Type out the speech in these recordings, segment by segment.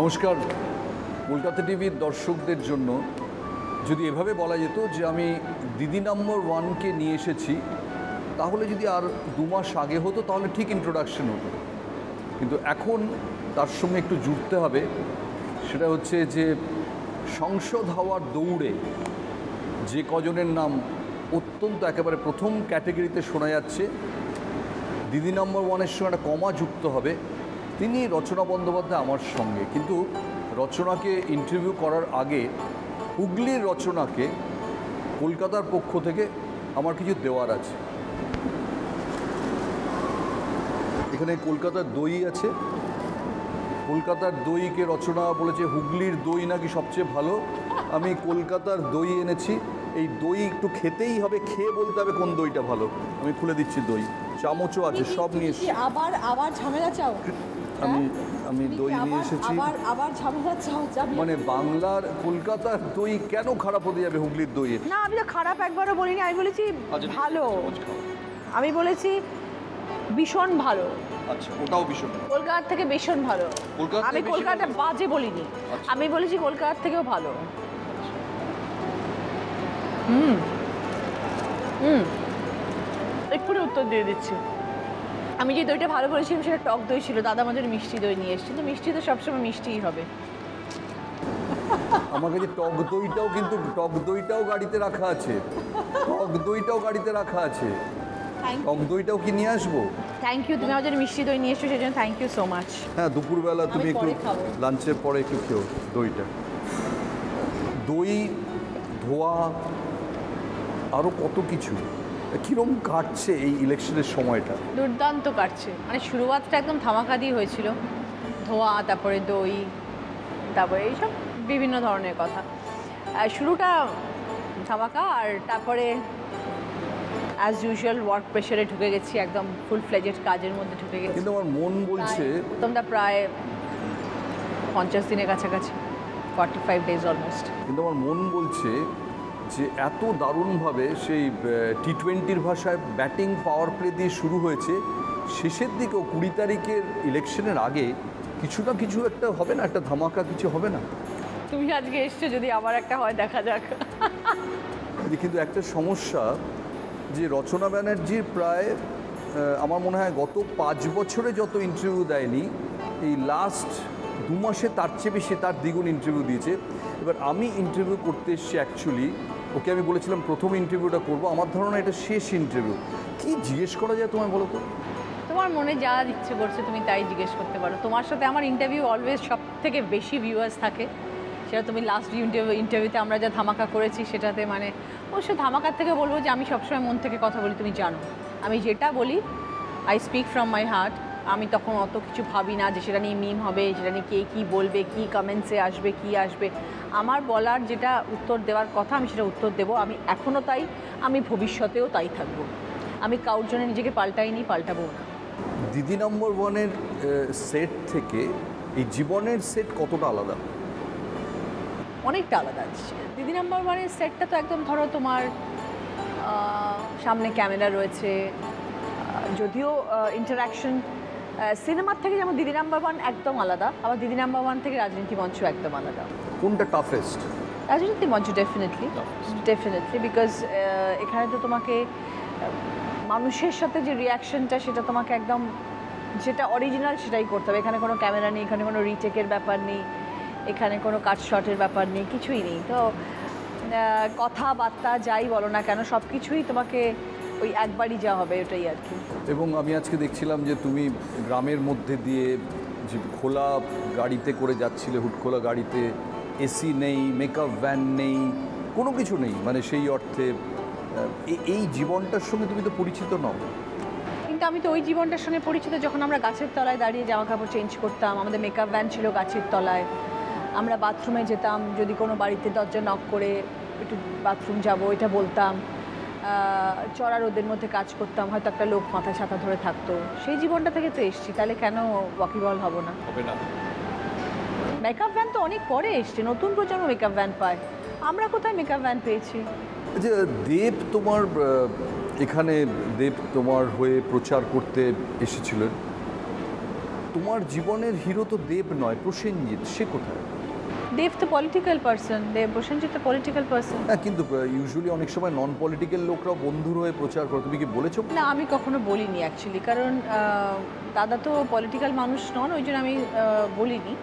নমস্কার। কলকাতা টিভির দর্শকদের জন্য যদি এভাবে বলা যেত যে আমি দিদি নম্বর ওয়ানকে নিয়ে এসেছি, তাহলে যদি আর 2 মাস আগে হতো তাহলে ঠিক ইন্ট্রোডাকশন হতো, কিন্তু এখন তার সঙ্গে একটু জুড়তে হবে। সেটা হচ্ছে যে সংসদ হওয়ার দৌড়ে যে কজনের নাম অত্যন্ত একেবারে প্রথম ক্যাটেগরিতে শোনা যাচ্ছে, দিদি নম্বর ওয়ানের সঙ্গে একটা কমা যুক্ত হবে, তিনি রচনা বন্দ্যোপাধ্যায় আমার সঙ্গে। কিন্তু রচনাকে ইন্টারভিউ করার আগে হুগলির রচনাকে কলকাতার পক্ষ থেকে আমার কিছু দেওয়ার আছে। এখানে কলকাতার দই আছে, কলকাতার দইকে রচনা বলেছে হুগলির দই নাকি সবচেয়ে ভালো। আমি কলকাতার দই এনেছি, এই দই একটু খেতেই হবে, খেয়ে বলতে হবে কোন দইটা ভালো। আমি খুলে দিচ্ছি দই, চামচও আছে, সব নিয়ে এসেছি। আবার ঝামেলা চাও? আমি দই নিয়ে এসেছি। আবার ঝামেলা চাও? মানে বাংলার কলকাতার দই কেন খারাপ হতে যাবে হুগলির দইয়ের? না, আমি তো খারাপ একবারও বলিনি, আমি বলেছি ভালো। আমি বলেছি ভীষণ ভালো। আচ্ছা, ওটাও ভীষণ কলকাতা থেকে ভীষণ ভালো। আমি কলকাতা বাজে বলিনি, আমি বলেছি কলকাতা থেকেও ভালো। এক্ষুনি উত্তর দিয়ে দিচ্ছি। আমি যে দইটা ভালো বলেছিলাম সেটা টক দই ছিল, দাদা আমাদের মিষ্টি দই নিয়ে এসেছে, তো মিষ্টি তো সবসময় মিষ্টিই হবে। আমার কাছে টক দইটাও, কিন্তু টক দইটাও গাড়িতে রাখা আছে, টক দইটাও গাড়িতে রাখা আছে। টক দইটাও কি নিয়ে আসবো? থ্যাংক ইউ, তুমি আমাদের মিষ্টি দই নিয়ে এসছো, সেই জন্য থ্যাংক ইউ সো মাচ। হ্যাঁ, দুপুরবেলা তুমি একটু লাঞ্চের পরে একটু খেও দইটা। দই, ধোয়া, আরও কত কিছু। কীরকম কাটছে এই ইলেকশনের সময়টা? দুর্দান্ত কাটছে, মানে শুরুয়াতটা একদম ধামাকা দিয়ে হয়েছিল। ধোয়া, তারপরে দই, তারপরে এইসব বিভিন্ন ধরনের কথা। শুরুটা ধামাকা, আর তারপরে অ্যাজ ইউজুয়াল ওয়ার্ক প্রেশারে ঢুকে গেছি, একদম ফুল ফ্লেজেড কাজের মধ্যে ঢুকে গেছি। কিন্তু আমার মন বলছে তোমরা প্রায় 50 দিনের কাছাকাছি, 45 ডেজ অলমোস্ট। কিন্তু আমার মন বলছে যে এত দারুণভাবে সেই টি-20 ভাষায় ব্যাটিং পাওয়ার প্লে দিয়ে শুরু হয়েছে, শেষের দিকেও 20 তারিখের ইলেকশনের আগে কিছু না কিছু একটা হবে না, একটা ধামাকা কিছু হবে না? তুমি আজকে এসছো, যদি আবার একটা হয় দেখা যাক। কিন্তু একটা সমস্যা যে রচনা ব্যানার্জির প্রায় আমার মনে হয় গত 5 বছরে যত ইন্টারভিউ দেয়নি, এই লাস্ট 2 মাসে তার চেয়ে বেশি, তার দ্বিগুণ ইন্টারভিউ দিয়েছে। এবার আমি ইন্টারভিউ করতে এসেছি, অ্যাকচুয়ালি ওকে আমি বলেছিলাম প্রথম ইন্টারভিউটা করবো, আমার ধারণা এটা শেষ ইন্টারভিউ। কি জিজ্ঞেস করা যায় তোমায় বলো তো? তোমার মনে যা ইচ্ছে করছে তুমি তাই জিজ্ঞেস করতে পারো। তোমার সাথে আমার ইন্টারভিউ অলওয়েজ সব থেকে বেশি ভিউয়ার্স থাকে, সেটা তুমি লাস্ট ইন্টারভিউতে আমরা যা ধামাকা করেছি সেটাতে, মানে অবশ্য ধামাকার থেকে বলবো যে আমি সবসময় মন থেকে কথা বলি, তুমি জানো। আমি যেটা বলি I speak from my heart. আমি তখন অত কিছু ভাবি না যে সেটা নিয়ে মিম হবে, সেটা নিয়ে কে কী বলবে, কী কমেন্টসে আসবে, কী আসবে। আমার বলার যেটা উত্তর দেওয়ার কথা আমি সেটা উত্তর দেবো। আমি এখনও তাই, আমি ভবিষ্যতেও তাই থাকবো। আমি কারোর জন্য নিজেকে পাল্টাইনি, পাল্টাবো না। দিদি নম্বর ওয়ানের সেট থেকে এই জীবনের সেট কতটা আলাদা? অনেকটা আলাদা। দিদি নাম্বার ওয়ানের সেটটা তো একদম, ধরো তোমার সামনে ক্যামেরা রয়েছে, যদিও ইন্টারাকশন সিনেমার থেকে যেমন দিদি নাম্বার ওয়ান একদম আলাদা, আবার দিদি নাম্বার ওয়ান থেকে রাজনীতি মঞ্চ একদম আলাদা। কোনটা টাফেস্ট? রাজনীতি মঞ্চ ডেফিনেটলি, বিকজ এখানে তো তোমাকে মানুষের সাথে যে রিয়াকশনটা সেটা তোমাকে একদম যেটা অরিজিনাল সেটাই করতে হবে। এখানে কোনো ক্যামেরা নেই, এখানে কোনো রিটেকের ব্যাপার নেই, এখানে কোনো কাট শটের ব্যাপার নেই, কিছুই নেই। তো কথাবার্তা যাই বলো না কেন সব কিছুই তোমাকে ওই একবারই যা হবে ওটাই আর কি। এবং আমি আজকে দেখছিলাম যে তুমি গ্রামের মধ্যে দিয়ে যে খোলা গাড়িতে করে যাচ্ছিলে, হুটখোলা গাড়িতে, এসি নেই, মেকআপ ভ্যান নেই, কোনো কিছু নেই, মানে সেই অর্থে এই জীবনটার সঙ্গে তুমি তো পরিচিত নও। কিন্তু আমি তো ওই জীবনটার সঙ্গে পরিচিত যখন আমরা গাছের তলায় দাঁড়িয়ে জামা কাপড় চেঞ্জ করতাম, আমাদের মেকআপ ভ্যান ছিল গাছের তলায়, আমরা বাথরুমে যেতাম, যদি কোনো বাড়িতে দরজা নক করে একটু বাথরুম যাবো এটা বলতাম, চড়া রোদের মধ্যে কাজ করতাম, হয়তো একটা লোক মাথায় ছাতা ধরে থাকতো। সেই জীবনটা থেকে তো এসছি, তাহলে কেন ওয়াকিবল হব না? মেকআপ ভ্যান তো অনেক পরে এসছে, নতুন প্রজন্ম মেকআপ ভ্যান পায়, আমরা কোথায় মেকআপ ভ্যান পেয়েছি? যে দেব তোমার এখানে, দেব তোমার হয়ে প্রচার করতে এসেছিলেন, তোমার জীবনের হিরো তো দেব নয়, প্রসেনজিৎ, সে কোথায়? দেব তো পলিটিক্যাল পার্সন, প্রসেনজিৎ তো পলিটিক্যাল পার্সন। হ্যাঁ, কিন্তু ইউজুয়ালি অনেক সময় নন পলিটিক্যাল লোকরাও বন্ধুর হয়ে প্রচার করে, তুমি কি বলেছো? না, আমি কখনো বলিনি অ্যাকচুয়ালি, কারণ দাদা তো পলিটিক্যাল মানুষ নন, ওই জন্য আমি বলিনি।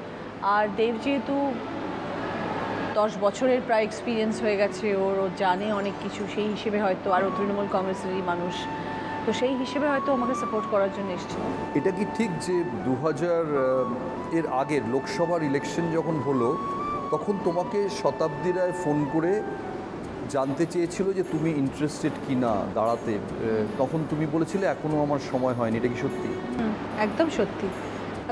আর দেব যেহেতু 10 বছরের প্রায় এক্সপিরিয়েন্স হয়ে গেছে ওর, ও জানে অনেক কিছু, সেই হিসেবে হয়তো, আর ও তৃণমূল কংগ্রেসেরই মানুষ, তো সেই হিসেবে হয়তো আমাকে সাপোর্ট করার জন্য এসেছিল। এটা কি ঠিক যে 2000 এর আগের লোকসভার ইলেকশন যখন হলো তখন তোমাকে শতাব্দী রায় ফোন করে জানতে চেয়েছিল যে তুমি ইন্টারেস্টেড কি না দাঁড়াতে, তখন তুমি বলেছিলে এখনও আমার সময় হয়নি, এটা কি সত্যি? একদম সত্যি,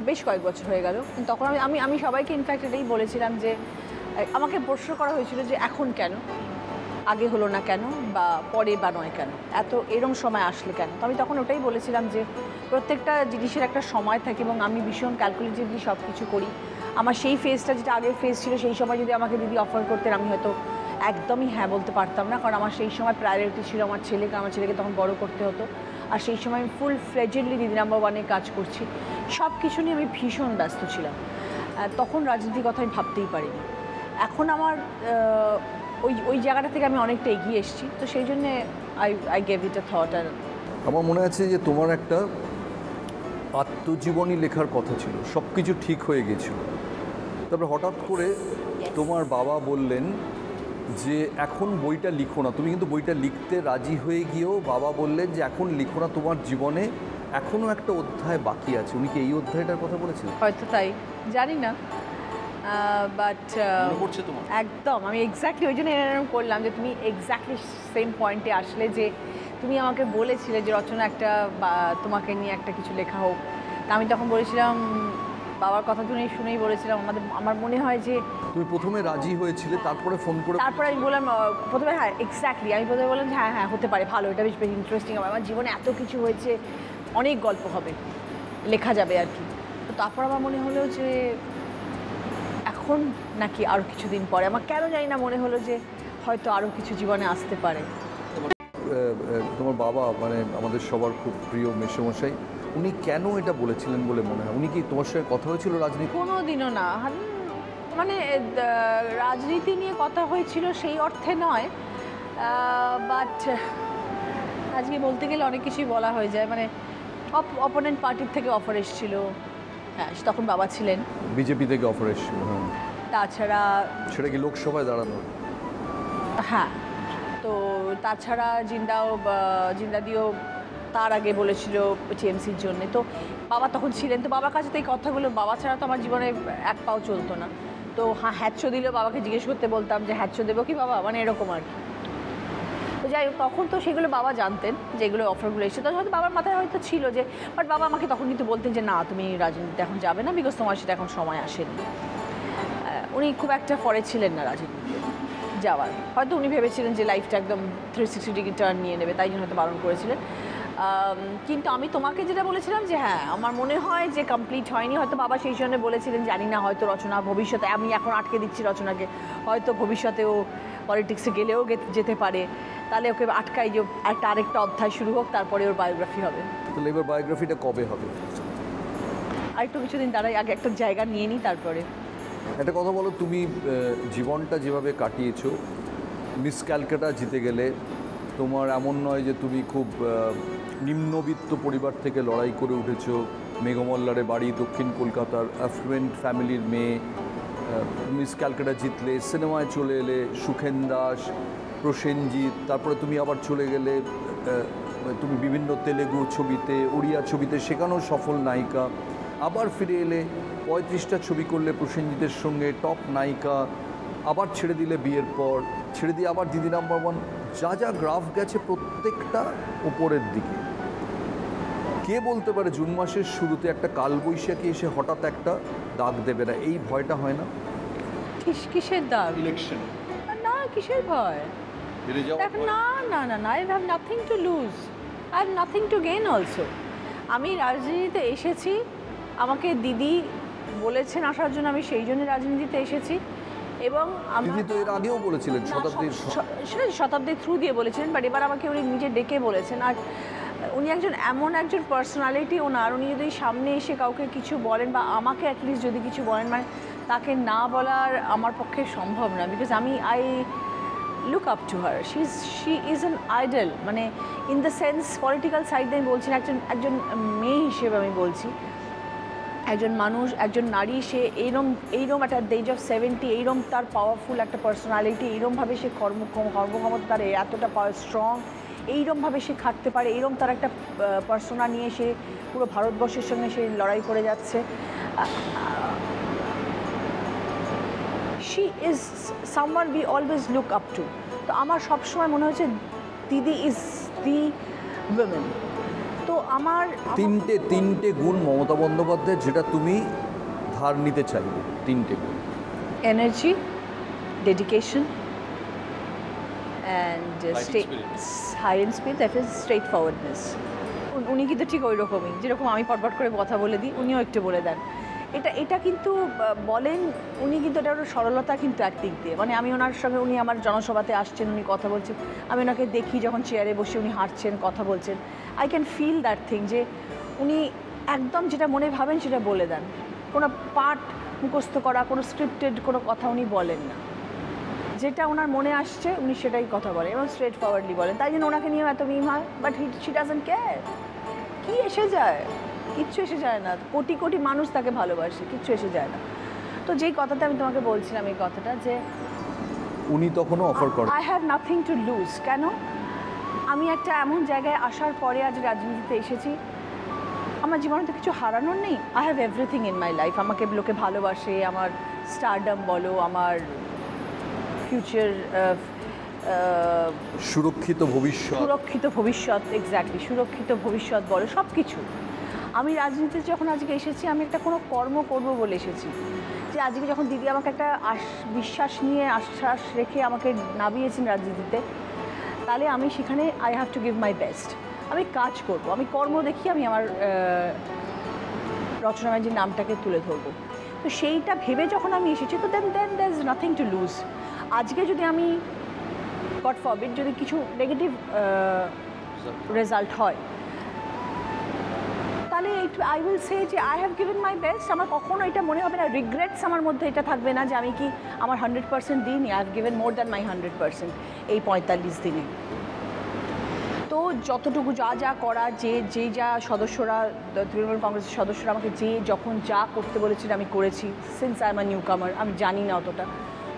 বেশ কয়েক বছর হয়ে গেল। কিন্তু তখন আমি সবাইকে ইনফ্যাক্ট এটাই বলেছিলাম যে আমাকে প্রশ্ন করা হয়েছিল যে এখন কেন, আগে হলো না কেন, বা পরে বা নয় কেন, এত এরম সময় আসলে কেন। তো আমি তখন ওটাই বলেছিলাম যে প্রত্যেকটা জিনিসের একটা সময় থাকে এবং আমি ভীষণ ক্যালকুলেটিভলি সব কিছু করি। আমার সেই ফেজটা যেটা আগের ফেজ ছিল, সেই সময় যদি আমাকে দিদি অফার করতেন আমি হয়তো একদমই হ্যাঁ বলতে পারতাম না, কারণ আমার সেই সময় প্রায়োরিটি ছিল আমার ছেলেকে তখন বড় করতে হতো। আর সেই সময় আমি ফুল ফ্লেজেডলি দিদি নাম্বার ওয়ানে কাজ করছি, সব কিছু নিয়ে আমি ভীষণ ব্যস্ত ছিলাম। তখন রাজনীতির কথা আমি ভাবতেই পারিনি। এখন আমার ওই জায়গাটা থেকে আমি অনেকটা এগিয়ে এসেছি, তো সেই জন্যে I gave it a thought. আর আমার মনে আছে যে তোমার একটা আত্মজীবনী লেখার কথা ছিল, সব কিছু ঠিক হয়ে গেছিল, তারপরে হঠাৎ করে তোমার বাবা বললেন যে এখন বইটা লিখো না। তুমি কিন্তু বইটা লিখতে রাজি হয়ে গিয়েও বাবা বললেন যে এখন লিখো না, তোমার জীবনে এখনও একটা অধ্যায় বাকি আছে। উনি কি এই অধ্যায়টার কথা বলেছিলেন? হয়তো তাই, জানি না, বাট মনে পড়ছে তোমার? একদম, আমি এক্স্যাক্টলি ওই জন্য এরকম করলাম যে তুমি এক্স্যাক্টলি সেম পয়েন্টে আসলে, যে তুমি আমাকে বলেছিলে যে রচনা একটা বা তোমাকে নিয়ে একটা কিছু লেখা হোক। তা আমি তখন বলেছিলাম, বাবার কথা শুনেই বলেছিলাম, আমার মনে হয় যে তুমি প্রথমে রাজি হয়েছিলে, তারপরে ফোন করে তারপরে আমি বললাম প্রথমে, হ্যাঁ এক্স্যাক্টলি, আমি প্রথমে বললাম যে হ্যাঁ হ্যাঁ হতে পারে, ভালো, এটা বেশ ইন্টারেস্টিং হবে, আমার জীবনে এত কিছু হয়েছে, অনেক গল্প হবে, লেখা যাবে আর কি। তো তারপর আমার মনে হলো যে এখন নাকি আরও কিছুদিন পরে, আমার কেন জানি না মনে হলো যে হয়তো আরও কিছু জীবনে আসতে পারে। তোমার বাবা মানে আমাদের সবার খুব প্রিয় মেসোমশাই, উনি কেন এটা বলেছিলেন বলে মনে হয়? উনি কি তোমার সঙ্গে কথা হয়েছিল রাজনীতি? কোনো দিনও না, মানে রাজনীতি নিয়ে কথা হয়েছিল সেই অর্থে নয়, বাট আজকে বলতে গেলে অনেক কিছুই বলা হয়ে যায়, মানে অপোনেন্ট পার্টির থেকে অফার এসেছিল, হ্যাঁ তখন বাবা ছিলেন, বিজেপি থেকে অফার এসেছিল, হ্যাঁ। তাছাড়া সেটা কি লোকসভায় দাঁড়ানো? হ্যাঁ, তো তাছাড়া জিন্দাদিও তার আগে বলেছিল টিএমসির জন্য, তো বাবা তখন ছিলেন, তো বাবার কাছে তো এই কথাগুলো, বাবা ছাড়া তো আমার জীবনে এক পাও চলতো না। তো হ্যাঁ, হ্যাচ্ছো দিলেও বাবাকে জিজ্ঞেস করতে বলতাম যে হ্যাচ্ছো দেবো কি বাবা, মানে এরকম আর কি। তো যাই হোক, তখন তো সেগুলো বাবা জানতেন, যেগুলো অফারগুলো এসেছে, তখন হয়তো বাবার মাথায় হয়তো ছিল যে, বাট বাবা আমাকে তখন কিন্তু বলতেন যে না তুমি রাজনীতিতে এখন যাবে না, বিকজ তোমার সেটা এখন সময় আসেনি। উনি খুব একটা ফরে ছিলেন না রাজনীতিতে যাওয়ার, হয়তো উনি ভেবেছিলেন যে লাইফটা একদম 360 ডিগ্রি টার্ন নিয়ে নেবে, তাই জন্য হয়তো বারণ করেছিলেন। কিন্তু আমি তোমাকে যেটা বলেছিলাম যে হ্যাঁ আমার মনে হয় যে কমপ্লিট হয়নি, হয়তো বাবা সেই জন্য বলেছিলেন, জানি না হয়তো রচনা ভবিষ্যতে, আমি এখন আটকে দিচ্ছি রচনাকে, হয়তো ভবিষ্যতেও পলিটিক্সে গেলেও যেতে পারে, তাহলে ওকে আটকাই যে আরেকটা অধ্যায় শুরু হোক, তারপরে ওর বায়োগ্রাফি হবে। তাহলে এবার বায়োগ্রাফিটা কবে হবে? আরেকটু কিছুদিন দাঁড়াই, আগে একটা জায়গা নিয়ে নিই তারপরে। একটা কথা বলো, তুমি জীবনটা যেভাবে কাটিয়েছো, মিস ক্যালকাটা জিতে গেলে, তোমার এমন নয় যে তুমি খুব নিম্নবিত্ত পরিবার থেকে লড়াই করে উঠেছো, মেঘমল্লারে বাড়ি, দক্ষিণ কলকাতার অ্যাফ্লুয়েন্ট ফ্যামিলির মেয়ে, মিস ক্যালকাটা জিতলে, সিনেমায় চলে এলে, সুখেন দাস, প্রসেনজিৎ, তারপরে তুমি আবার চলে গেলে, তুমি বিভিন্ন তেলেগু ছবিতে, উড়িয়া ছবিতে, সেখানেও সফল নায়িকা, আবার ফিরে এলে 35টা ছবি করলে প্রসেনজিতের সঙ্গে, টপ নায়িকা, আবার ছেড়ে দিলে বিয়ের পর, ছেড়ে দিয়ে আবার দিদি নাম্বার ওয়ান, যা যা গ্রাফ গেছে প্রত্যেকটা উপরের দিকে। কে বলতে পারে জুন মাসের শুরুতে একটা কালবৈশাখী এসে হঠাৎ একটা দাগ দেবে না? এই ভয়টা হয় না? কিসের দাগ? ইলেকশন না, কিসের ভয়? দেখ, না না না না, I have nothing to loose, I have nothing to gain also. আমি রাজনীতিতে এসেছি, আমাকে দিদি বলেছেন আসার জন্য, আমি সেই জন্য রাজনীতিতে এসেছি। এবং দিদি তো এর আগেও বলেছিলেন, শতাব্দীর থ্রু দিয়ে বলেছিলেন, বাট এবার আমাকে উনি নিজে ডেকে বলেছেন। আর উনি এমন একজন পার্সোনালিটি ওনার, উনি যদি সামনে এসে কাউকে কিছু বলেন বা আমাকে অ্যাটলিস্ট যদি কিছু বলেন, মানে তাকে না বলার আমার পক্ষে সম্ভব না, because I look up to her, she is an idol, মানে in the sense political side দিয়ে আমি বলছি না, একজন মেয়ে হিসেবে আমি বলছি, একজন মানুষ, একজন নারী, সে এইরকম একটা এজ অফ 70, এইরকম তার পাওয়ারফুল একটা পার্সোনালিটি, এইরকমভাবে সে কর্মক্ষমতা তার এতটা স্ট্রং, এইরকমভাবে সে খাটতে পারে, এইরকম তার একটা পার্সোনা নিয়ে সে পুরো ভারতবর্ষের সঙ্গে সে লড়াই করে যাচ্ছে। She is someone we always look up two. তো আমার সবসময় মনে হচ্ছে দিদি ইজ দি উইমেন। তো আমার তিনটে গুণ মমতা বন্দ্যোপাধ্যায় যেটা তুমি ধার নিতে চাইবে, তিনটে গুণ। Energy, dedication and high in speed, that is straightforwardness. উনি কিন্তু ঠিক ওই রকমই, যেরকম আমি পটপট করে কথা বলে দিই, উনিও একটু বলে দেন। এটা কিন্তু বলেন উনি, কিন্তু এটা ওর সরলতা কিন্তু একদিক দিয়ে, মানে আমি ওনার সঙ্গে, উনি আমার জনসভাতে আসছেন, উনি কথা বলছেন, আমি ওনাকে দেখি যখন চেয়ারে বসে উনি হাঁটছেন, কথা বলছেন, I can feel that thing, যে উনি একদম যেটা মনে ভাবেন সেটা বলে দেন, কোনো পার্ট মুখস্থ করা, কোনো স্ক্রিপ্টেড কোনো কথা উনি বলেন না, যেটা ওনার মনে আসছে উনি সেটাই কথা বলেন এবং স্ট্রেট ফরওয়ার্ডলি বলেন। তাই জন্য ওনাকে নিয়েও এত মিম হয়, বাট শি ডাজন্ট কেয়ার। কী এসে যায়? কিচ্ছু এসে যায় না, কোটি কোটি মানুষ তাকে ভালোবাসে, কিচ্ছু এসে যায় না। তো যেই কথাটা আমি তোমাকে বলছিলাম, এই কথাটা যে উনি তখনও অফার করেন, I have nothing to loose. কেন? আমি একটা এমন জায়গায় আসার পরে আজ রাজনীতিতে এসেছি, আমার জীবনে তো কিছু হারানোর নেই। I have everything in my life. আমাকে লোকে ভালোবাসে, আমার স্টারডম বলো, আমার ফিউচার, সুরক্ষিত ভবিষ্যৎ, এক্স্যাক্টলি সুরক্ষিত ভবিষ্যৎ বলো, সব কিছু। আমি রাজনীতিতে যখন আজকে এসেছি, আমি একটা কোনো কর্ম করব বলে এসেছি, যে আজকে যখন দিদি আমাকে একটা বিশ্বাস নিয়ে, আশ্বাস রেখে আমাকে নামিয়েছেন রাজনীতিতে, তাহলে আমি সেখানে I have to give my best. আমি কাজ করব, আমি কর্ম দেখি, আমি আমার রচনা ব্যানার্জির নামটাকে তুলে ধরবো। তো সেইটা ভেবে যখন আমি এসেছি, তো then there is nothing to lose. আজকে যদি আমি গড ফরবিড যদি কিছু নেগেটিভ রেজাল্ট হয়, তাহলে আই উইল সে যে I have given my best. আমার কখনো এটা মনে হবে না, রিগ্রেটস আমার মধ্যে এটা থাকবে না যে আমি কি আমার 100% দিইনি। I have given more than my 100% এই 45 দিনে। তো যতটুকু যা করা, যে যা সদস্যরা, তৃণমূল কংগ্রেসের সদস্যরা আমাকে যখন যা করতে বলেছিল আমি করেছি। Since I am a new কামার, আমি জানি না অতটা,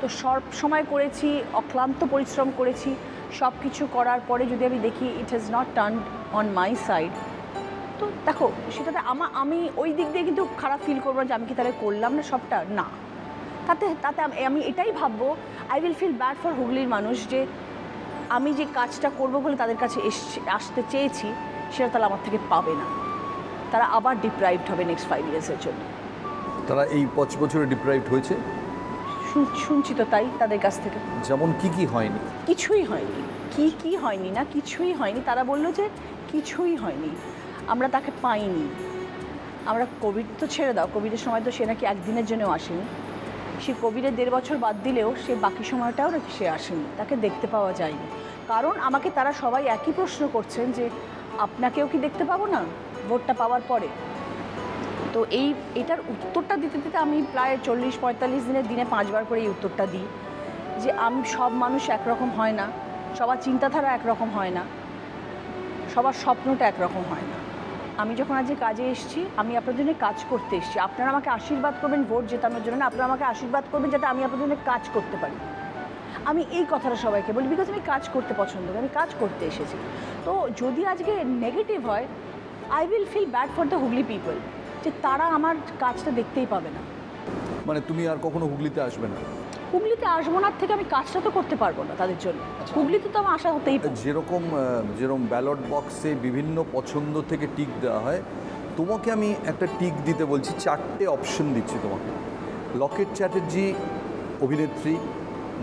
তো সব সময় করেছি, অক্লান্ত পরিশ্রম করেছি। সব কিছু করার পরে যদি আমি দেখি it has not turn on my side, তো দেখো সেটাতে আমি ওই দিক দিয়ে কিন্তু খারাপ ফিল করবো যে আমি কি তাহলে করলাম না সবটা, না। তাতে আমি এটাই ভাববো, I will feel bad for হুগলির মানুষ, যে আমি যে কাজটা করবো বলে তাদের কাছে আসতে চেয়েছি, সেটা তাহলে আমার থেকে পাবে না। তারা আবার ডিপ্রাইভড হবে নেক্সট 5 ইয়ার্সের জন্য। তারা এই 5 বছরে ডিপ্রাইভড হয়েছে, শুনছি তো তাই তাদের কাছ থেকে। যেমন কি হয়নি? কিছুই হয়নি। কি হয়নি না, কিছুই হয়নি। তারা বললো যে কিছুই হয়নি, আমরা তাকে পাইনি। আমরা কোভিড তো ছেড়ে দাও, কোভিডের সময় তো সে নাকি একদিনের জন্যও আসেনি। সে কোভিডের 1.5 বছর বাদ দিলেও সে বাকি সময়টাও নাকি সে আসেনি, তাকে দেখতে পাওয়া যায়নি। কারণ আমাকে তারা সবাই একই প্রশ্ন করছেন যে আপনাকেও কি দেখতে পাবো না ভোটটা পাওয়ার পরে? তো এটার উত্তরটা দিতে দিতে আমি প্রায় 40-45 দিনে 5 বার করে এই উত্তরটা দিই, যে সব মানুষ একরকম হয় না, সবার চিন্তাধারা একরকম হয় না, সবার স্বপ্নটা একরকম হয় না। আমি যখন আজকে কাজে এসেছি, আমি আপনার জন্য কাজ করতে এসেছি। আপনারা আমাকে আশীর্বাদ করবেন ভোট জেতানোর জন্য না, আপনারা আমাকে আশীর্বাদ করবেন যাতে আমি আপনার জন্য কাজ করতে পারি। আমি এই কথাটা সবাইকে বলি, বিকজ আমি কাজ করতে পছন্দ করি, আমি কাজ করতে এসেছি। তো যদি আজকে নেগেটিভ হয়, I will feel bad for the Hooghly people, যে তারা আমার কাজটা দেখতেই পাবে না। মানে তুমি আর কখনো হুগলিতে আসবে না? হুগলিতে আসবো না থেকে আমি কাজটা তো করতে পারবো না তাদের জন্য। হুগলিতে তো আমার আশা হতেই পারে। যেরকম ব্যালট বক্সে বিভিন্ন পছন্দ থেকে টিক দেওয়া হয়, তোমাকে আমি একটা টিক দিতে বলছি, 4টে অপশন দিচ্ছি তোমাকে। লকেট চ্যাটার্জি অভিনেত্রী,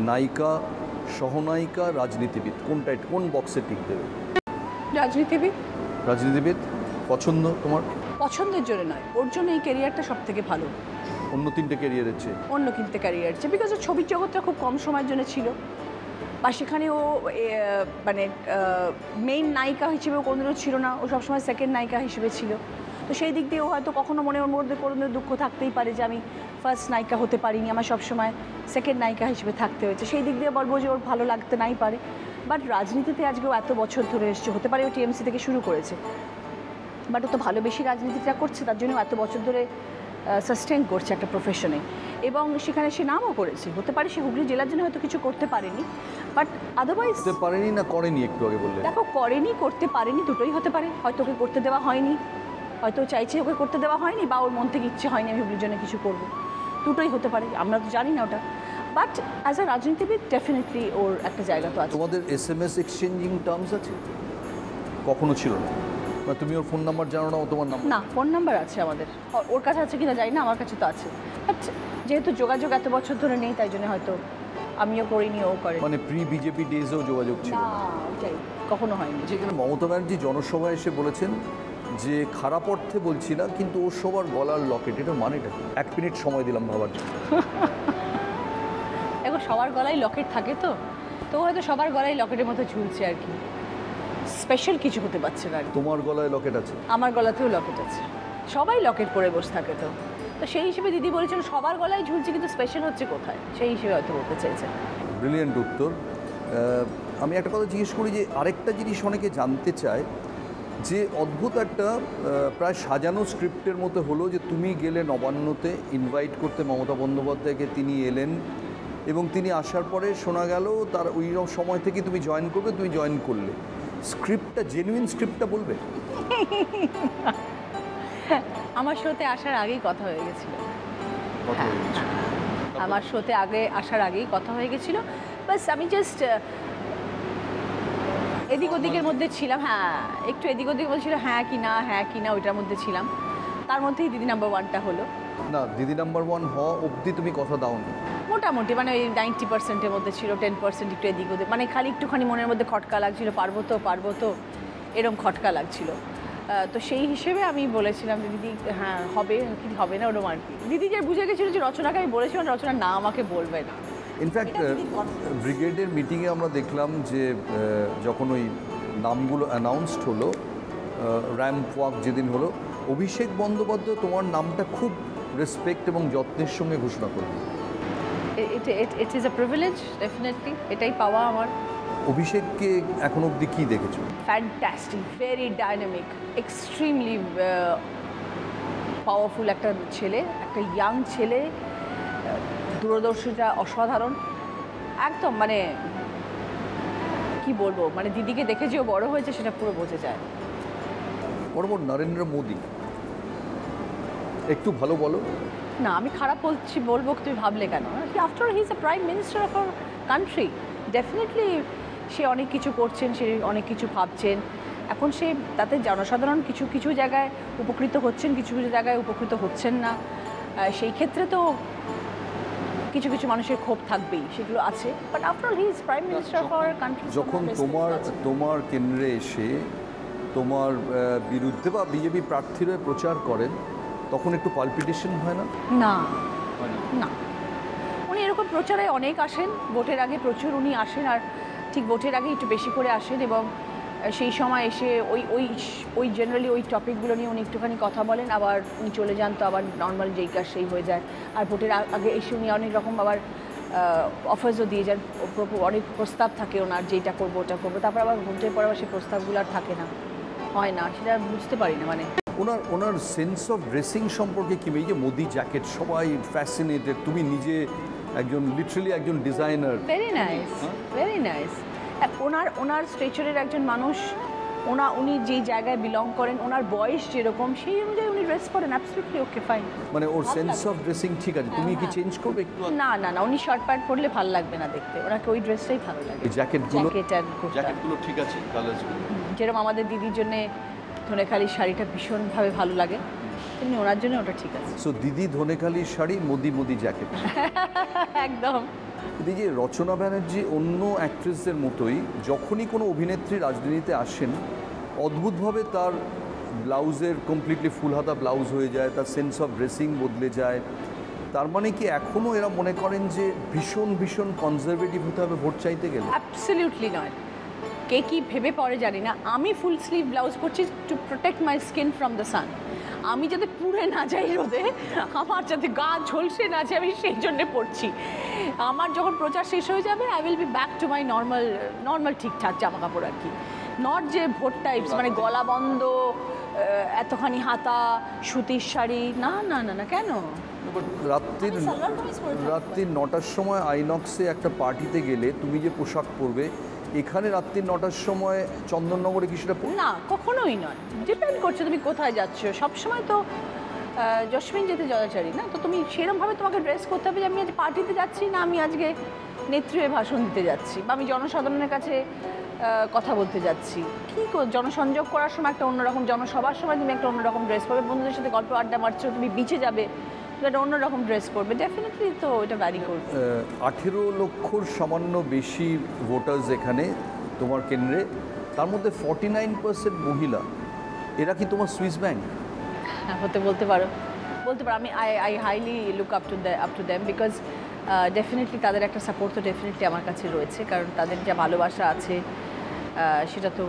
নায়িকা, সহনায়িকা, রাজনীতিবিদ, কোন বক্সে টিক দেবে? রাজনীতিবিদ পছন্দ তোমার? পছন্দের জন্য নয়, ওর জন্য এই ক্যারিয়ারটা সব থেকে ভালো, অন্য 3টে ক্যারিয়ারের চেয়ে। অন্য 3টে ক্যারিয়ার চেয়ে, বিকজ ছবির জগৎটা খুব কম সময়ের জন্য ছিল। বা সেখানে ও মানে মেইন নায়িকা হিসেবে ও কোনোদিনও ছিল না, ও সবসময় সেকেন্ড নায়িকা হিসেবে ছিল। তো সেই দিক দিয়ে ও হয়তো কখনো ওর মধ্যে কোনো দুঃখ থাকতেই পারে যে আমি ফার্স্ট নায়িকা হতে পারিনি, আমার সবসময় সেকেন্ড নায়িকা হিসেবে থাকতে হয়েছে। সেই দিক দিয়ে বলবো যে ওর ভালো লাগতে নাই পারে। বাট রাজনীতিতে আজকেও এত বছর ধরে এসছে, হতে পারে ও টিএমসি থেকে শুরু করেছে, বাট ও তো ভালোবেসে রাজনীতিটা করছে, তার জন্য এত বছর ধরে সাস্টেন করছে একটা প্রফেশনে, এবং সেখানে সে নামও করেছে। হতে পারে সে হুগলি জেলার জন্য হয়তো কিছু করতে পারেনি, বাট আদারওয়াইজ করতে পারেনি না করেনি, একটু আগে বললে। দেখো, করেনি, করতে পারেনি, দুটোই হতে পারে। হয়তো ওকে করতে দেওয়া হয়নি, হয়তো চাইছে ওকে করতে দেওয়া হয়নি, বা ওর মন থেকে ইচ্ছে হয়নি আমি হুগলির জন্য কিছু করবো, দুটোই হতে পারে, আমরা তো জানি না ওটা। বাট অ্যাজ আ রাজনীতিবিদ ডেফিনেটলি ওর একটা জায়গা তো আছে। তোমাদের SMS এক্সচেঞ্জিং টার্মস আছে? কখনো ছিল না? বা তুমি ওর ফোন নাম্বার জানো না, ও তোমার নাম্বার? না, ফোন নাম্বার আছে আমাদের, ওর কাছে আছে কিনা জানি না, আমার কাছে তো আছে। বাট যেহেতু যোগাযোগ এত বছর ধরে নেই, তাই জন্য হয়তো আমিও করিনি, ও করে মানে প্রি বিজেপি ডেজেও যোগাযোগ ছিল না, না? ওটাই কখনো হয়নি। যেখানে মমতা ব্যানার্জি জনসভায় এসে বলেছেন যে খারাপ অর্থে বলছি না, কিন্তু ওর সবার গলার লকেট, এটা মানেটা কি? 1 মিনিট সময় দিলাম ভাবার জন্য। এখন সবার গলায় লকেট থাকে, তো তো হয়তো সবার গলায় লকেটের মতো ঝুলছে আর কি, স্পেশাল কিছু হতে পারছে না আর কি। তোমার গলায় লকেট আছে? আমার গলাতেও লকেট আছে, সবাই লকেট পরে বসে থাকে। তো তো সেই হিসেবে দিদি বলেছেন সবার গলায় ঝুলছে, কিন্তু স্পেশাল হচ্ছে কোথায়, সেই হিসেবে হয়তো বলতে চেয়েছেন। ব্রিলিয়েন্ট উত্তর। আমি একটা কথা জিজ্ঞেস করি যে আরেকটা জিনিস অনেকে জানতে চায়, যে অদ্ভুত একটা প্রায় সাজানো স্ক্রিপ্টের মতো হলো যে তুমি গেলে নবান্নতে ইনভাইট করতে মমতা বন্দ্যোপাধ্যায়কে, তিনি এলেন এবং তিনি আসার পরে শোনা গেল তার ওই সময় থেকে তুমি জয়েন করবে, তুমি জয়েন করলে। স্ক্রিপ্টটা জেনুইন স্ক্রিপ্টটা বলবে? আমার শোতে আসার আগেই কথা হয়ে গেছিল, কথা হয়ে গেছে। আমার শোতে আসার আগেই কথা হয়ে গেছিল। বাস আমি জাস্ট এদিক ওদিকের মধ্যে ছিলাম, হ্যাঁ একটু এদিক ওদিক বলছিল, হ্যাঁ কি না ওইটার মধ্যে ছিলাম। তার মধ্যেই দিদি নাম্বার 1টা হলো। না, দিদি নাম্বার 1 হওয়া অবধি তুমি কথা দাওনি? মোটামুটি মানে ওই 90%-এর মধ্যে ছিল, 10% একটু এদিক ওদিক, মানে খালি একটুখানি মনের মধ্যে খটকা লাগছিল, পারবো তো এরকম খটকা লাগছিল। তো সেই হিসেবে আমি বলেছিলাম যে দিদি হ্যাঁ হবে কি হবে না ওরকম আর কি। দিদি যে বুঝে গেছিলো যে রচনাকে আমি বলেছিলাম, রচনা না আমাকে বলবে না। ইনফ্যাক্ট ব্রিগেডের মিটিংয়ে আমরা দেখলাম যে যখন ওই নামগুলো অ্যানাউন্সড হলো, র্যাম্প ওয়াক যেদিন হলো, অভিষেক বন্দ্যোপাধ্যায় তোমার নামটা খুব রেসপেক্ট এবং যত্নের সঙ্গে ঘোষণা করল। It is a privilege, definitely এটাই পাওয়া আমার। অভিষেককে এখন অবধি কী দেখেছো? Fantastic, very dynamic, extremely powerful একটা ছেলে, একটা ইয়াং ছেলে, দূরদর্শিতা অসাধারণ একদম। মানে কি বলবো, মানে দিদিকে দেখে যে ও বড় হয়েছে সেটা পুরো বোঝা যায়। বরাবর নরেন্দ্র মোদী একটু ভালো বলো না, আমি খারাপ বলবো তুমি ভাবলে কেন? After he is a prime minister of our country, definitely সে অনেক কিছু করছেন, সে অনেক কিছু ভাবছেন। এখন সে তাতে জনসাধারণ কিছু কিছু জায়গায় উপকৃত হচ্ছেন, কিছু কিছু জায়গায় উপকৃত হচ্ছেন না। সেই ক্ষেত্রে তো কিছু কিছু মানুষের ক্ষোভ থাকবেই, সেগুলো আছে। But after he is prime minister of our country. যখন তোমার কেন্দ্রে এসে তোমার বিরুদ্ধে বা বিজেপি প্রার্থীরা প্রচার করেন, তখন একটু পালপিটেশন হয় না? না না, উনি এরকম প্রচারে অনেক আসেন, ভোটের আগে প্রচুর উনি আসেন, আর ঠিক ভোটের আগে একটু বেশি করে আসেন, এবং সেই সময় এসে ওই জেনারেলি ওই টপিকগুলো নিয়ে উনি একটুখানি কথা বলেন, আবার উনি চলে যান, তো আবার নর্মাল যেই কাজ সেই হয়ে যায়। আর ভোটের আগে এসে উনি অনেক রকম আবার অফার্সও দিয়ে যান, অনেক প্রস্তাব থাকে ওনার, যেটা করবো ওটা করবো, তারপর আবার ভোটের পর আবার সেই প্রস্তাবগুলো আর থাকে না, হয় না, সেটা বুঝতে পারি না। মানে ওনার সেন্স অফ ড্রেসিং সম্পর্কে কি? এই যে মোদি জ্যাকেট, সবাই ফ্যাসিনেটেড, তুমি নিজে একজন লিটারালি একজন designer. Very nice, very nice. ওনার স্ট্রেচারের একজন মানুষ, উনি যেই জায়গায় বিলং করেন, ওনার বয়স যেরকম সেই অনুযায়ী উনি ড্রেস করেন, অ্যাবসলিউটলি ওকে, ফাইন। মানে ওর সেন্স অফ ড্রেসিং ঠিক আছে, তুমি কি চেঞ্জ করবে একটু? না না না, উনি শার্ট প্যান্ট পরলে ভালো লাগবে না দেখতে, ওনাকে ওই ড্রেসটাই ভালো লাগে। জ্যাকেট আর জ্যাকেটগুলো ঠিক আছে, কালারসগুলো যেরকম আমাদের দিদির জন্য ধনেখালির শাড়িটা ভীষণভাবে ভালো লাগে, তেমনি ওনার জন্য ওটা ঠিক আছে। সো দিদি ধনেখালির শাড়ি, মোদি জ্যাকেট। একদম। দিদি, রচনা ব্যানার্জি অন্য অ্যাক্ট্রেসদের মতোই যখনই কোনো অভিনেত্রী রাজনীতিতে আসেন, অদ্ভুতভাবে তার ব্লাউজের কমপ্লিটলি ফুল হাতা ব্লাউজ হয়ে যায়, তার সেন্স অফ ড্রেসিং বদলে যায়, তার মানে কি এখনও এরা মনে করেন যে ভীষণ ভীষণ কনজারভেটিভ হতে হবে ভোট চাইতে গেলে? অ্যাবসলিউটলি নয়। কে কী ভেবে পড়ে জানি না, আমি ফুল স্লিভ ব্লাউজ পরছি to protect my skin from the sun. আমি যাতে পুড়ে না যাই রোদে, আমার যাতে গা ঝলসে না যায়, আমি সেই জন্যে পড়ছি। আমার যখন প্রচার শেষ হয়ে যাবে I will be back to my normal ঠিকঠাক জামা কাপড় আর কি। নট যে ভোট টাইপস, মানে গলা বন্ধ, এতখানি হাতা, সুতির শাড়ি, না না না না। কেন? রাত্রির 9টার সময় আইনক্সে একটা পার্টিতে গেলে তুমি যে পোশাক পরবে, এখানে রাত্রি 9টার সময় চন্দননগরে কি সেটা না, কখনোই নয়। ডিপেন্ড করছে তুমি কোথায় যাচ্ছ। সবসময় তো জসমিন যেতে জয়াচারী না, তো তুমি সেরকমভাবে তোমাকে ড্রেস করতে হবে যে আমি আজ পার্টিতে যাচ্ছি, না আমি আজকে নেত্রী হয়ে ভাষণ দিতে যাচ্ছি, বা আমি জনসাধারণের কাছে কথা বলতে যাচ্ছি। কী জনসংযোগ করার সময় একটা অন্যরকম, জনসভার সময় তুমি একটা অন্যরকম ড্রেস পরবে, বন্ধুদের সাথে গল্প আড্ডা মারছো, তুমি বিচে যাবে, তুমি একটা অন্যরকম ড্রেস পরবে, ডেফিনেটলি তো এটা ভ্যারি করবে। 18 লক্ষর সামান্য বেশি ভোটার্স এখানে তোমার কেন্দ্রে, তার মধ্যে 49% মহিলা। এরা কি তোমার সুইস ব্যাংক? হ্যাঁ, বলতে পারো। আমি I highly look up to them because definitely তাদের একটা সাপোর্ট তো ডেফিনেটলি আমার কাছে রয়েছে, কারণ তাদের যা ভালোবাসা আছে সেটা তো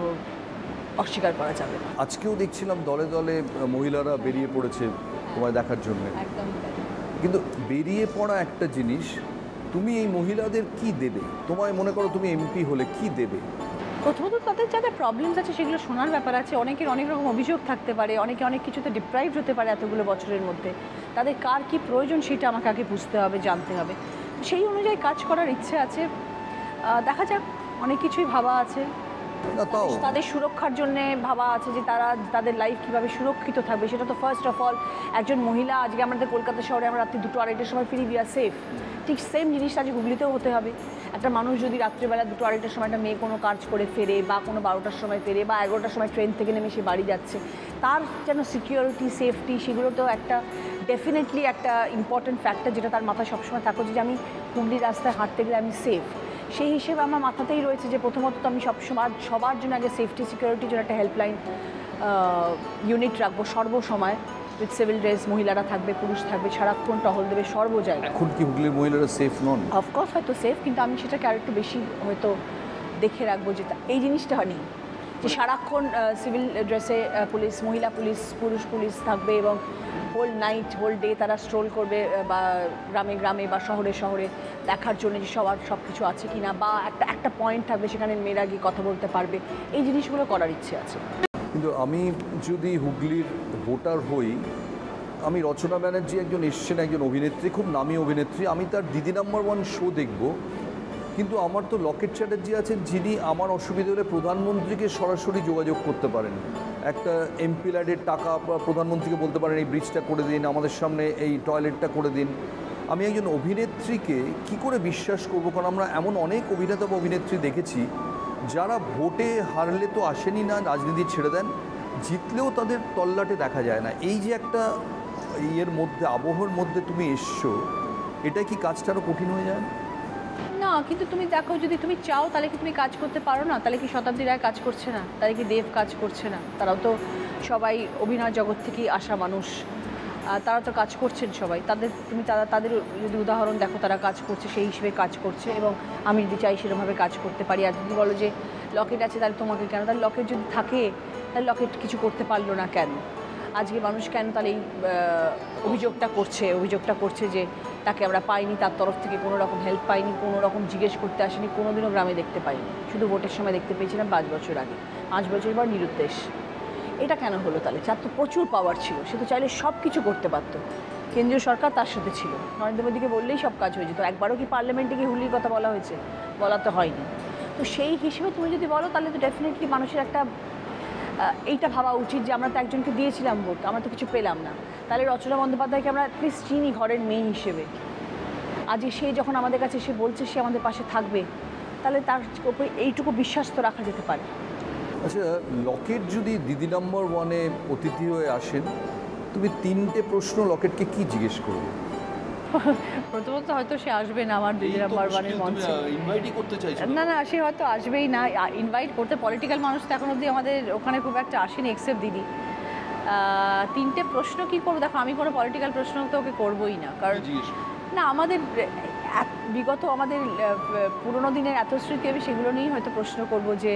অস্বীকার করা যাবে না। আজকেও দেখছিলাম দলে দলে মহিলারা বেরিয়ে পড়েছে তোমায় দেখার জন্য। একদম। কিন্তু বেরিয়ে পড়া একটা জিনিস, তুমি এই মহিলাদের কি দেবে? তোমায় মনে করো তুমি এমপি হলে কি দেবে? প্রথমত তাদের যাদের প্রবলেমস আছে সেগুলো শোনার ব্যাপার আছে। অনেকের অনেক রকম অভিযোগ থাকতে পারে, অনেকে অনেক কিছুতে ডিপ্রাইভড হতে পারে এতগুলো বছরের মধ্যে। তাদের কার কী প্রয়োজন সেটা আমাকে আগে বুঝতে হবে, জানতে হবে। সেই অনুযায়ী কাজ করার ইচ্ছে আছে। দেখা যাক, অনেক কিছুই ভাবা আছে। না, তাও তাদের সুরক্ষার জন্যে ভাবা আছে যে তারা তাদের লাইফ কীভাবে সুরক্ষিত থাকবে। সেটা তো ফার্স্ট অফ অল একজন মহিলা, আজকে আমাদের কলকাতা শহরে আমরা রাত্রি 2-2:30টার সময় ফিরি, উই আর সেফ। ঠিক সেম জিনিসটা আজ হুগলিতেও হতে হবে। একটা মানুষ যদি রাত্রিবেলা 2-2:30টার সময় একটা মেয়ে কোনো কাজ করে ফেরে, বা কোনো 12টার সময় ফেরে, বা 11টার সময় ট্রেন থেকে নেমে সে বাড়ি যাচ্ছে, তার যেন সিকিউরিটি, সেফটি, সেগুলো তো একটা ডেফিনেটলি একটা ইম্পর্ট্যান্ট ফ্যাক্টর, যেটা তার মাথায় সবসময় থাকো যে আমি হুগলির রাস্তায় হাঁটতে গেলে আমি সেফ। সেই হিসেবে আমার মাথাতেই রয়েছে যে প্রথমত তো আমি সবসময় সবার জন্য আগে সেফটি সিকিউরিটির জন্য একটা হেল্পলাইন ইউনিট রাখবো সর্বসময়, উইথ সিভিল ড্রেস। মহিলারা থাকবে, পুরুষ থাকবে, সারাক্ষণ টহল দেবে সর্ব জায়গায়। এখন কি হুগলির মহিলারা সেফ নন? অফকোর্স হয়তো সেফ, কিন্তু আমি সেটাকে আরেকটু বেশি হয়তো দেখে রাখবো, যে এই জিনিসটা নেই যে সারাক্ষণ সিভিল ড্রেসে পুলিশ, মহিলা পুলিশ, পুরুষ পুলিশ থাকবে, এবং হোল নাইট হোল ডে তারা স্ট্রোল করবে, বা গ্রামে গ্রামে বা শহরে শহরে দেখার জন্য যে সবার সব কিছু আছে কি না, বা একটা পয়েন্ট থাকবে সেখানে মেয়েরা গিয়ে কথা বলতে পারবে। এই জিনিসগুলো করার ইচ্ছে আছে। কিন্তু আমি যদি হুগলির ভোটার হই, আমি রচনা ব্যানার্জি একজন এসছেন, একজন অভিনেত্রী, খুব নামী অভিনেত্রী, আমি তার দিদি নাম্বার 1 শো দেখব। কিন্তু আমার তো লকেট চ্যাটার্জি আছেন, যিনি আমার অসুবিধা হলে প্রধানমন্ত্রীকে সরাসরি যোগাযোগ করতে পারেন। একটা এমপি ল্যাডের টাকা প্রধানমন্ত্রীকে বলতে পারেন এই ব্রিজটা করে দিন, আমাদের সামনে এই টয়লেটটা করে দিন। আমি একজন অভিনেত্রীকে কি করে বিশ্বাস করব? কারণ আমরা এমন অনেক অভিনেতা বা অভিনেত্রী দেখেছি যারা ভোটে হারলে তো আসেনি না, রাজনীতি ছেড়ে দেন, জিতলেও তাদের তল্লাটে দেখা যায় না। এই যে একটা ইয়ের মধ্যে, আবহাওয়ার মধ্যে তুমি এসছো, এটা কি কাজটা আরও কঠিন হয়ে যায় না? কিন্তু তুমি দেখো, যদি তুমি চাও তাহলে কি তুমি কাজ করতে পারো না? তাহলে কি শতাব্দী রায় কাজ করছে না? তাহলে কি দেব কাজ করছে না? তারাও তো সবাই অভিনয় জগৎ থেকেই আসা মানুষ, তারা তো কাজ করছেন সবাই। তাদের যদি উদাহরণ দেখো, তারা কাজ করছে, সেই হিসেবে কাজ করছে, এবং আমি যদি চাই সেরকমভাবে কাজ করতে পারি। আর যদি বলো যে লকেট আছে তাহলে তোমাকে কেন, তাহলে লকেট যদি থাকে তাহলে লকেট কিছু করতে পারলো না কেন? আজকে মানুষ কেন তাহলে এই অভিযোগটা করছে যে তাকে আমরা পাইনি, তার তরফ থেকে কোনো রকম হেল্প পাইনি, কোনো রকম জিজ্ঞেস করতে আসেনি, কোনোদিনও গ্রামে দেখতে পাইনি, শুধু ভোটের সময় দেখতে পেয়েছিলাম 5 বছর আগে, 5 বছর পর নিরুদ্দেশ। এটা কেন হলো তাহলে? যার তো প্রচুর পাওয়ার ছিল, সে তো চাইলে সব কিছু করতে পারতো। কেন্দ্রীয় সরকার তার সাথে ছিল, নরেন্দ্র মোদীকে বললেই সব কাজ হয়ে যেত। একবারও কি পার্লামেন্টে গিয়ে হুগলির কথা বলা হয়েছে? বলা তো হয়নি। তো সেই হিসেবে তুমি যদি বলো, তাহলে তো ডেফিনেটলি মানুষের একটা এইটা ভাবা উচিত যে আমরা তো একজনকে দিয়েছিলাম ভোট, আমরা তো কিছু পেলাম না। তাহলে রচনা বন্দ্যোপাধ্যায়কে আমরা প্লিজ চিনি ঘরের মেয়ে হিসেবে। আজকে সে যখন আমাদের কাছে এসে বলছে সে আমাদের পাশে থাকবে, তাহলে তার উপরে এইটুকু বিশ্বাস তো রাখা যেতে পারে। আচ্ছা, লকেট যদি দিদি নাম্বার 1-এ অতিথি হয়ে আসেন, তুমি 3টে প্রশ্ন লকেটকে কি জিজ্ঞেস করবে? প্রথমত হয়তো সে আসবে না আমার দিদি নাম্বার 1-এর মঞ্চে, ইনভাইটই করতে চাইছো না না, সে হয়তো আসবেই না। ইনভাইট করতে পলিটিক্যাল মানুষ তো এখন অবধি আমাদের ওখানে খুব একটা আসেনি, এক্সেপ্ট দিদি। তিনটে প্রশ্ন কি করবো, দেখো আমি কোনো পলিটিক্যাল প্রশ্ন তো ওকে করবোই না, কারণ না আমাদের বিগত আমাদের পুরোনো দিনের এত স্মৃতি, আমি সেগুলো নিয়েই হয়তো প্রশ্ন করব যে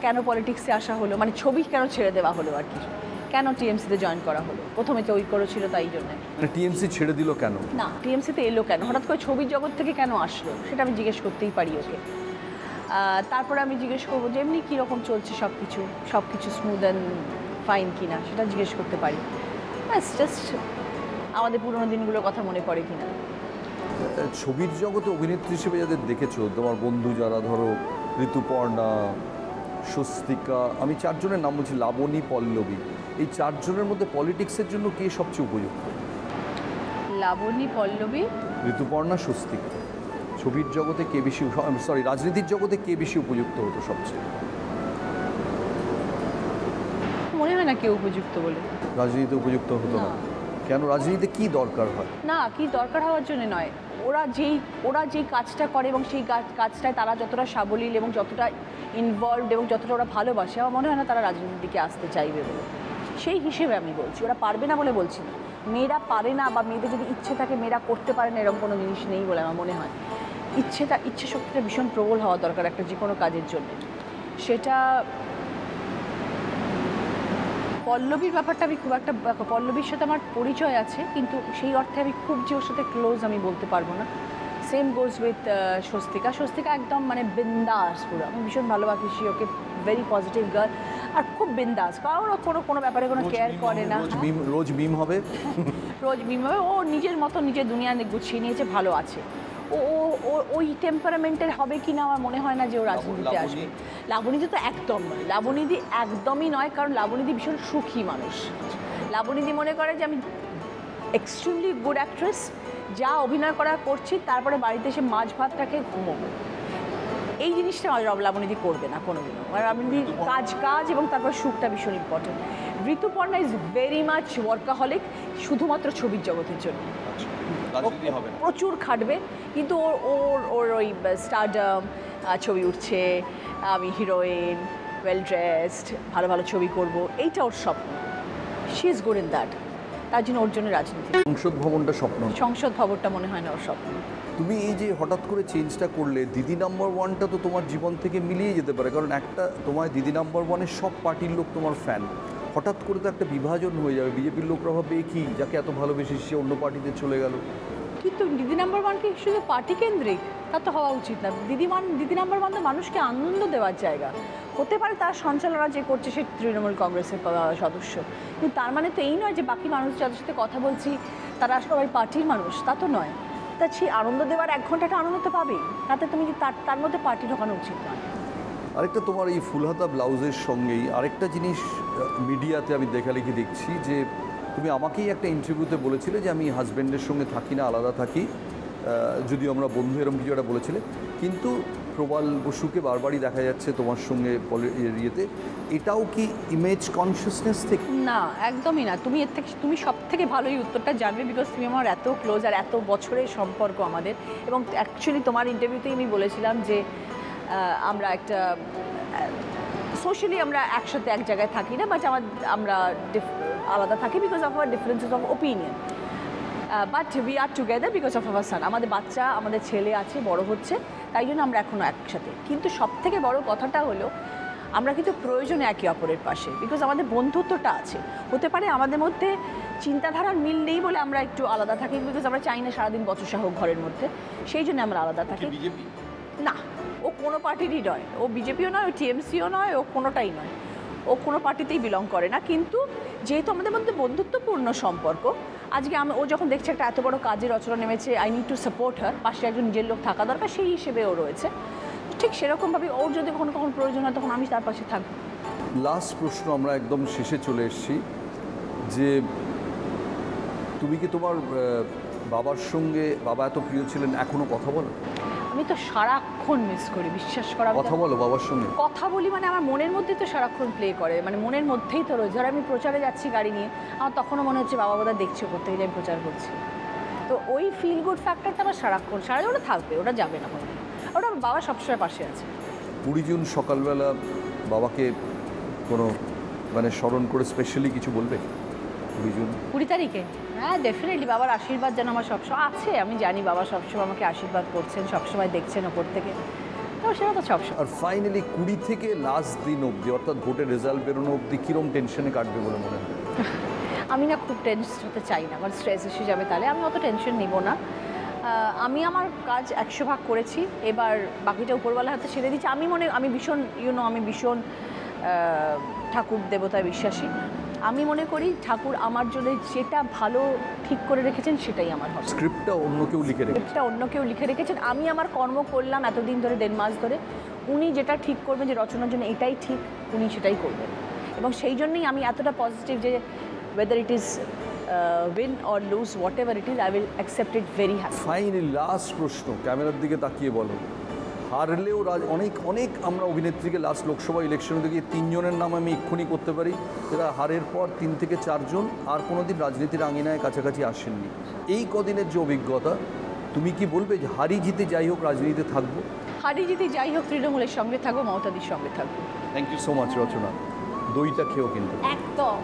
কেন পলিটিক্সে আসা হলো, মানে ছবি কেন ছেড়ে দেওয়া হলো আর কি, কেন টিএমসিতে জয়েন করা হলো, প্রথমে তো ওই করেছিল তাই জন্য। টিএমসি ছেড়ে দিল কেন, না টিএমসিতে এলো কেন, হঠাৎ করে ছবির জগৎ থেকে কেন আসলো, সেটা আমি জিজ্ঞেস করতেই পারি ওকে। তারপরে আমি জিজ্ঞেস করবো যে এমনি কীরকম চলছে সব কিছু স্মুথ অ্যান্ড ফাইন কিনা, সেটা জিজ্ঞেস করতে পারি। ব্যাস জাস্ট আমাদের পুরোনো দিনগুলোর কথা মনে পড়ে কিনা। ছবির জগতে অভিনেত্রী হিসেবে যাদের দেখেছো, তোমার বন্ধু যারা, ধরো ঋতুপর্ণা, স্বস্তিকা, আমি চারজনের নাম বলছি, লাবণী, পল্লবী, এই চারজনের মধ্যে পলিটিক্সের জন্য কে সবচেয়ে উপযুক্ত? লাবণী, পল্লবী, ঋতুপর্ণা, স্বস্তিকা। ছবির জগতে কে বেশি, সরি রাজনীতির জগতে কে বেশি উপযুক্ত হতো সবচেয়ে? মনে হয় না কেউ উপযুক্ত বলে। রাজনীতিতে উপযুক্ত হতো না? কেন, রাজনীতিতে কি দরকার হয়? না, কি দরকার হওয়ার জন্য নয়, ওরা যেই কাজটা করে এবং সেই কাজটায় তারা যতটা সাবলীল এবং যতটা ইনভলভড এবং যতটা ওরা ভালোবাসে, আমার মনে হয় না তারা রাজনীতির দিকে আসতে চাইবে বলে। সেই হিসেবে আমি বলছি, ওরা পারবে না বলে বলছি না। মেয়েরা পারে না বা মেয়েদের যদি ইচ্ছে থাকে মেয়েরা করতে পারে না, এরকম কোনো জিনিস নেই বলে আমার মনে হয়। ইচ্ছে শক্তিটা ভীষণ প্রবল হওয়া দরকার একটা যে কোনো কাজের জন্য। সেটা পল্লবীর ব্যাপারটা আমি খুব একটা, পল্লবীর সাথে আমার পরিচয় আছে, কিন্তু সেই অর্থে আমি খুব যে ওর সাথে ক্লোজ আমি বলতে পারবো না। সেম গোজ উইথ স্বস্তিকা একদম মানে বিন্দাস পুরো, আমি ভীষণ ভালোবাসি ওকে, ভেরি পজিটিভ গার্ল, আর খুব বিন্দাস, কারণ ও কোনো ব্যাপারে কোনো কেয়ার করে না। রোজ মিম হবে ও নিজের মতো নিজের দুনিয়া গুছিয়ে নিয়েছে, ভালো আছে। ও ওই টেম্পারামেন্টের হবে কি না আমার মনে হয় না যে ও রাজনীতিতে আসবে। লাবণীদি তো একদম নয়, লাবণীদি একদমই নয়, কারণ লাবণীদি ভীষণ সুখী মানুষ। লাবণীদি মনে করে যে আমি এক্সট্রিমলি গুড অ্যাক্ট্রেস, যা অভিনয় করছি তারপরে বাড়িতে এসে মাছ ভাতটাকে ঘুমোবো, এই জিনিসটা লাবণীদি করবে না কোনোদিনও। লাবণীদি কাজ এবং তারপর সুখটা ভীষণ important. Rituparna is very much workaholic, শুধুমাত্র ছবির জগতের জন্য প্রচুর খাটবে, কিন্তু ওর ওই স্টারডাম, ছবি উঠছে, আমি হিরোইন, ওয়েল ড্রেসড, ভালো ছবি করব, এইটা ওর স্বপ্ন। She is good in that, তার জন্য ওর জন্য রাজনীতি। সংসদ ভবনটা মনে হয় না ওর স্বপ্ন। তুমি এই যে হঠাৎ করে চেঞ্জটা করলে, দিদি নাম্বার ওয়ানটা তো তোমার জীবন থেকে মিলিয়ে যেতে পারে, কারণ একটা তোমার দিদি নাম্বার ওয়ানের সব পার্টির লোক তোমার ফ্যান, হঠাৎ করে তো একটা বিভাজন হয়ে যাবে, বিজেপির লোকরা ভাববে কি, যাকে এত ভালোবেসে সে অন্য পার্টিতে চলে গেল। কিন্তু দিদি নাম্বার ওয়ান কি শুধু পার্টি কেন্দ্রিক? তা তো হওয়া উচিত না। দিদি নাম্বার ওয়ান তো মানুষকে আনন্দ দেওয়ার জায়গা। হতে পারে তার সঞ্চালনা যে করছে সে তৃণমূল কংগ্রেসের সদস্য, কিন্তু তার মানে তো এই নয় যে বাকি মানুষ যাদের সাথে কথা বলছি তারা সবাই পার্টির মানুষ, তা তো নয়। তা সেই আনন্দ দেওয়ার 1 ঘন্টাটা আনন্দ তো পাবেই, তাতে তুমি তার মধ্যে পার্টি ঢোকানো উচিত নয়। আরেকটা, তোমার এই ফুলহাতা ব্লাউজের সঙ্গেই আরেকটা জিনিস মিডিয়াতে আমি লেখালেখি দেখছি, যে তুমি আমাকেই একটা ইন্টারভিউতে বলেছিলে যে আমি হাজব্যান্ডের সঙ্গে থাকি না, আলাদা থাকি, যদিও আমরা বন্ধু এরকম কিছু একটা বলেছিলে, কিন্তু প্রবাল বসুকে বারবারই দেখা যাচ্ছে তোমার সঙ্গে ইয়েতে, এটাও কি ইমেজ কনসিয়াসনেস থেকে? না, একদমই না। তুমি সব থেকে ভালো এই উত্তরটা জানবে, বিকজ তুমি আমার এত ক্লোজ আর এত বছরের সম্পর্ক আমাদের। এবং অ্যাকচুয়ালি তোমার ইন্টারভিউতেই আমি বলেছিলাম যে আমরা একটা সোশ্যালি আমরা একসাথে এক জায়গায় থাকি না, বাট আমরা আলাদা থাকি because of our differences of opinion, but we are together because of our son. আমাদের বাচ্চা, আমাদের ছেলে আছে, বড় হচ্ছে, তাই জন্য আমরা এখনও একসাথে। কিন্তু সব থেকে বড় কথাটা হলো আমরা কিন্তু প্রয়োজনে একে অপরের পাশে, বিকজ আমাদের বন্ধুত্বটা আছে। হতে পারে আমাদের মধ্যে চিন্তাধারার মিল নেই বলে আমরা একটু আলাদা থাকি, বিকজ আমরা চাই না সারাদিন বচসা হোক ঘরের মধ্যে, সেই জন্য আমরা আলাদা থাকি। না, ও কোনো পার্টিরই নয়, ও বিজেপিও নয়, ও টিএমসিও নয়, ও কোনোটাই নয়, ও কোনো পার্টিতেই বিলং করে না। কিন্তু যেহেতু আমাদের মধ্যে বন্ধুত্বপূর্ণ সম্পর্ক, আজকে ও যখন দেখছে একটা এত বড় কাজের রচনা নেমেছে, আই নিড টু সাপোর্ট হার, পাশে একজন নিজের লোক থাকা দরকার, সেই হিসেবে ও রয়েছে। ঠিক সেরকমভাবে ওর যদি কখনো প্রয়োজন হয় তখন আমি তার পাশে থাকবো। লাস্ট প্রশ্ন, আমরা একদম শেষে চলে এসেছি, যে তুমি কি তোমার বাবার সঙ্গে, বাবা এত প্রিয় ছিলেন, এখনো কথা বলো? আমি তো সারাক্ষণ মিস করি, বিশ্বাস করা। কথা বলো বাবার সঙ্গে? কথা বলি মানে আমার মনের মধ্যে তো সারাক্ষণ প্লে করে, মানে মনের মধ্যেই তো রয়েছে। ধর আমি প্রচারে যাচ্ছি গাড়ি নিয়ে, আমার তখনও মনে হচ্ছে বাবা বোধহয় দেখছে করতে গিয়ে আমি প্রচার করছি। তো ওই ফিল গুড ফ্যাক্টরটা আমার সারাক্ষণ ওটা থাকবে, ওটা যাবে না, ওটা আমার বাবা সবসময় পাশে আছে। 20 জুন সকালবেলা বাবাকে কোনো মানে স্মরণ করে স্পেশালি কিছু বলবে? 20 জুন? 20 তারিখে? হ্যাঁ, ডেফিনেটলি বাবার আশীর্বাদ যেন আমার সবসময় আছে। আমি জানি বাবা সবসময় আমাকে আশীর্বাদ করছেন, সবসময় দেখছেন ওপর থেকে, তো সেটা তো সবসময়। আর ফাইনালি 20 থেকে লাস্ট দিন অবধি, অর্থাৎ ভোটের রেজাল্ট বেরোনো অবধি কীরকম টেনশনে কাটবে বলে মনে হয়? আমি না খুব টেনস হতে চাই না, আমার স্ট্রেস এসে যাবে, তাহলে আমি অত টেনশন নিব না। আমি আমার কাজ 100 ভাগ করেছি, এবার বাকিটা উপরওয়ালা হাতে ছেড়ে দিচ্ছি। আমি ভীষণ আমি ভীষণ ঠাকুর দেবতায় বিশ্বাসী। আমি মনে করি ঠাকুর আমার জন্য যেটা ভালো ঠিক করে রেখেছেন সেটাই আমার হবে। স্ক্রিপ্টটা অন্য কেউ লিখে রেখে, স্ক্রিপ্টটা অন্য কেউ লিখে রেখেছেন, আমি আমার কর্ম করলাম এতদিন ধরে, 1.5 মাস ধরে। উনি যেটা ঠিক করবেন, যে রচনার জন্য এটাই ঠিক, উনি সেটাই করবেন। এবং সেই জন্যই আমি এতটা পজিটিভ যে whether it is win or lose, whatever it is, I will accept it very happy. Finally last প্রশ্ন, ক্যামেরার দিকে তাকিয়ে বলো, হারলেও অনেক অনেক আমরা অভিনেত্রীকে লাস্ট লোকসভা ইলেকশনে দেখি 3 জনের নাম আমি এক্ষুনি করতে পারি যারা হারের পর 3 থেকে 4 জন আর কোনোদিন রাজনীতির আঙিনায় কাছাকাছি আসেননি। এই কদিনের যে অভিজ্ঞতা, তুমি কি বলবে যে হারি জিতে যাই হোক রাজনীতিতে থাকবো? হারি জিতে যাই হোক তৃণমূলের সঙ্গে থাকবো, মমতাদির সঙ্গে থাকবো। থ্যাংক ইউ সো মাচ রচনা। দইটা খেও কিন্তু। একদম।